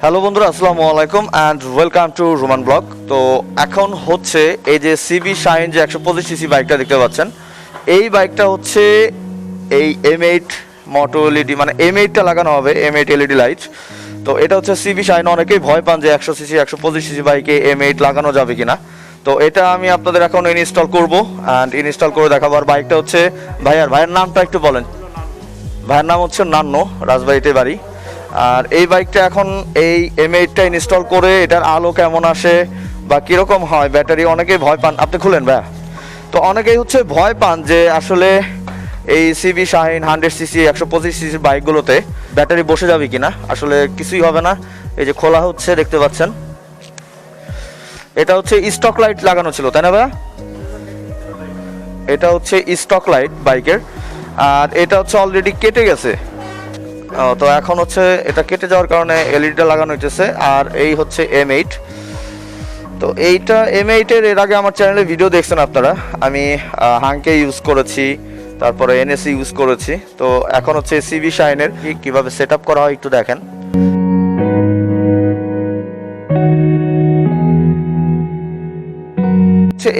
Hello বন্ধুরা, আসসালামু আলাইকুম and welcome to Ruman blog. তো এখন হচ্ছে এই যে সিবি শাইন যে 125 সিসি বাইকটা দেখতে পাচ্ছেন, এই বাইকটা হচ্ছে এই M8 মোটো এলইডি, মানে M8টা লাগানো হবে, M8 এলইডি লাইট। তো এটা হচ্ছে সিবি শাইন। অনেকেই ভয় পান যে 100 সিসি 125 সিসি বাইকে M8 লাগানো যাবে কিনা। তো এটা আমি আপনাদের এখন ইনস্টল করবো অ্যান্ড ইনস্টল করে দেখাবো। আর বাইকটা হচ্ছে ভাইয়ের নামটা একটু বলেন। ভাইয়ের নাম হচ্ছে নান্ন, রাজবাড়িতে বাড়ি। আর এই বাইকটা এখন এই M8টা ইনস্টল করে এটার আলো কেমন আসে বা কীরকম হয়, ব্যাটারি অনেকেই ভয় পান। আপনি খুলেন ভাইয়া। তো অনেকেই হচ্ছে ভয় পান যে আসলে এই সিবি শাহিন 100 সিসি 125 সিসি বাইকগুলোতে ব্যাটারি বসে যাবে কিনা। আসলে কিছুই হবে না। এই যে খোলা হচ্ছে, দেখতে পাচ্ছেন। এটা হচ্ছে স্টক লাইট লাগানো ছিল, তাই না ভাইয়া? এটা হচ্ছে স্টক লাইট বাইকের, আর এটা হচ্ছে অলরেডি কেটে গেছে। তো এখন হচ্ছে এটা কেটে যাওয়ার কারণে এলইডিটা লাগানো হইতেছে। আর এই হচ্ছে M8। তো এইটা M8-এর এর আগে আমার চ্যানেলে ভিডিও দেখছেন আপনারা। আমি হাংকে ইউজ করেছি, তারপরে NSC ইউজ করেছি। তো এখন হচ্ছে সিবি শাইনের কীভাবে সেট আপ করা হয় একটু দেখেন।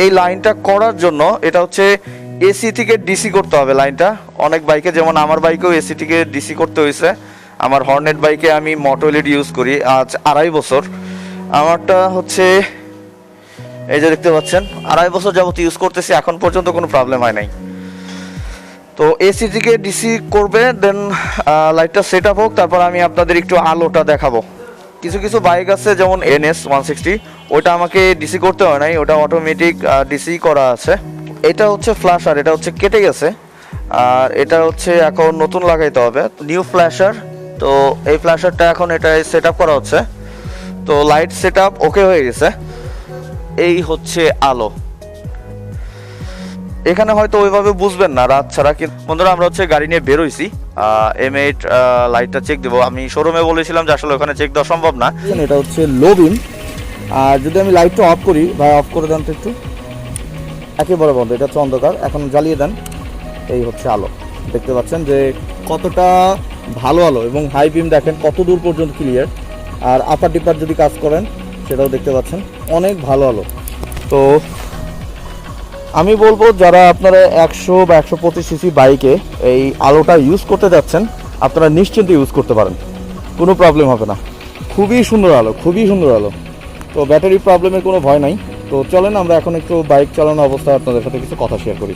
এই লাইনটা করার জন্য এটা হচ্ছে এসি থেকে ডিসি করতে হবে লাইনটা। অনেক বাইকে, যেমন আমার বাইকেও এসি থেকে ডিসি করতে হয়েছে। আমার হর্নেট বাইকে আমি মোটো এলইডি ইউজ করি আজ 2.5 বছর। আমারটা হচ্ছে এই যে দেখতে পাচ্ছেন, 2.5 বছর যাবত ইউজ করতেছি, এখন পর্যন্ত কোনো প্রবলেম হয় নাই। তো এসি থেকে ডিসি করবে, দেন লাইটটা সেট আপ হোক, তারপর আমি আপনাদের একটু আলোটা দেখাবো। কিছু কিছু বাইক আছে যেমন NS 160, ওটা আমাকে ডিসি করতে হয় নাই, ওটা অটোমেটিক ডিসি করা আছে। এটা হচ্ছে ফ্ল্যাশার, এটা হচ্ছে কেটে গেছে, আর এটা হচ্ছে এখন নতুন লাগাইতে হবে, নিউ ফ্ল্যাশার। তো এই ফ্ল্যাশারটা এখন এটা সেট আপ করা হচ্ছে। তো লাইট সেট আপ ওকে হয়ে গেছে। এই হচ্ছে আলো। এখানে হয়তো ওইভাবে বুঝবেন না রাত ছাড়া, কিন্তু বন্ধুরা আমরা হচ্ছে গাড়ি নিয়ে বেরোইছি। M8 লাইটটা চেক দেবো। আমি শোরুমে বলেছিলাম যে আসলে ওখানে চেক দেওয়া সম্ভব না। এটা হচ্ছে লো বিম। আর যদি আমি লাইটটা অফ করি, ভাই অফ করে দেন তো একটু, একেবারে বন্ধ। এটা হচ্ছে অন্ধকার, এখন জ্বালিয়ে দেন। এই হচ্ছে আলো, দেখতে পাচ্ছেন যে কতটা ভালো আলো, এবং হাই বিম দেখেন কত দূর পর্যন্ত ক্লিয়ার। আর আপার ডিপার যদি কাজ করেন সেটাও দেখতে পাচ্ছেন, অনেক ভালো আলো। তো আমি বলবো যারা আপনারা 100 বা 125 সিসি বাইকে এই আলোটা ইউজ করতে যাচ্ছেন, আপনারা নিশ্চিন্তে ইউজ করতে পারেন, কোনো প্রবলেম হবে না। খুবই সুন্দর আলো, খুবই সুন্দর আলো। তো ব্যাটারি প্রবলেমের কোনো ভয় নাই। তো চলেন আমরা এখন একটু বাইক চালানো অবস্থায় আপনাদের সাথে কিছু কথা শেয়ার করি।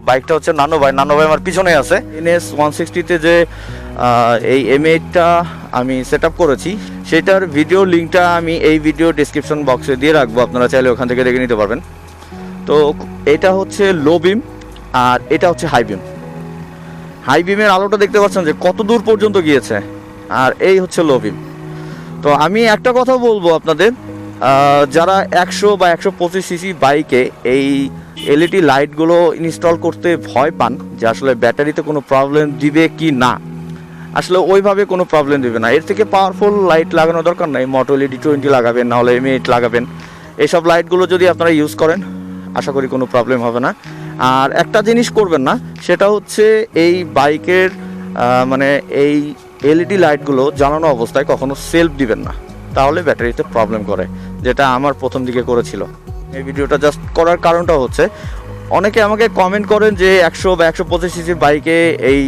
বাইকটা হচ্ছে নান্ন ভাই আমার পিছনে আছে। NS 160-তে যে এই M8টা আমি সেট আপ করেছি, সেটার ভিডিও লিঙ্কটা আমি এই ভিডিও ডিসক্রিপশন বক্সে দিয়ে রাখবো, আপনারা চাইলে ওখান থেকে দেখে নিতে পারবেন। তো এটা হচ্ছে লো বিম, আর এটা হচ্ছে হাই বিম। হাই বিমের আলোটা দেখতে পাচ্ছেন যে কত দূর পর্যন্ত গিয়েছে, আর এই হচ্ছে লো বিম। তো আমি একটা কথা বলবো আপনাদের, যারা 100 বা 125 সিসি বাইকে এই এলইডি লাইটগুলো ইনস্টল করতে ভয় পান যে আসলে ব্যাটারিতে কোনো প্রবলেম দিবে কি না, আসলে ওইভাবে কোনো প্রবলেম দিবে না। এর থেকে পাওয়ারফুল লাইট লাগানো দরকার নাই। মোটো এলইডি 20 লাগাবেন, নাহলে M8 লাগাবেন। এইসব লাইটগুলো যদি আপনারা ইউজ করেন, আশা করি কোনো প্রবলেম হবে না। আর একটা জিনিস করবেন না, সেটা হচ্ছে এই বাইকের মানে এই এলইডি লাইটগুলো জ্বালানো অবস্থায় কখনো সেলফ দিবেন না, তাহলে ব্যাটারিতে প্রবলেম করে, যেটা আমার প্রথম দিকে করেছিল। এই ভিডিওটা জাস্ট করার কারণটা হচ্ছে, অনেকে আমাকে কমেন্ট করেন যে 100 বা 125 সিসির বাইকে এই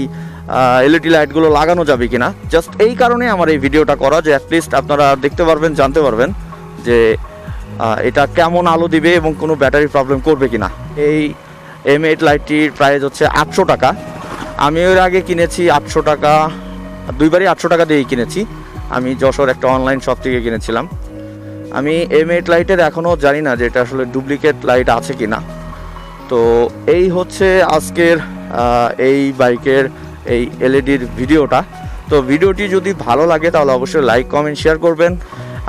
এলইডি লাইটগুলো লাগানো যাবে কিনা। জাস্ট এই কারণে আমার এই ভিডিওটা করা, যে অ্যাটলিস্ট আপনারা দেখতে পারবেন, জানতে পারবেন যে এটা কেমন আলো দিবে এবং কোনো ব্যাটারি প্রবলেম করবে কিনা। এই M8 লাইটটির প্রাইস হচ্ছে 800 টাকা। আমি এর আগে কিনেছি 800 টাকা, দুইবারই 800 টাকা দিয়েই কিনেছি। আমি যশোর একটা অনলাইন শপ থেকে কিনেছিলাম। আমি M8 লাইটের এখনও জানি না যে এটা আসলে ডুপ্লিকেট লাইট আছে কি না। তো এই হচ্ছে আজকের এই বাইকের এই এলইডির ভিডিওটা। তো ভিডিওটি যদি ভালো লাগে তাহলে অবশ্যই লাইক, কমেন্ট, শেয়ার করবেন।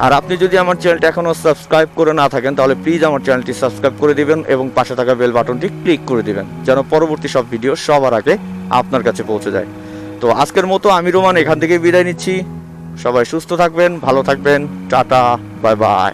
আর আপনি যদি আমার চ্যানেলটি এখনও সাবস্ক্রাইব করে না থাকেন, তাহলে প্লিজ আমার চ্যানেলটি সাবস্ক্রাইব করে দিবেন এবং পাশে থাকা বেল বাটনটি ক্লিক করে দিবেন, যেন পরবর্তী সব ভিডিও সবার আগে আপনার কাছে পৌঁছে যায়। তো আজকের মতো আমি রোমান এখান থেকে বিদায় নিচ্ছি। সবাই সুস্থ থাকবেন, ভালো থাকবেন। Tata, bye bye.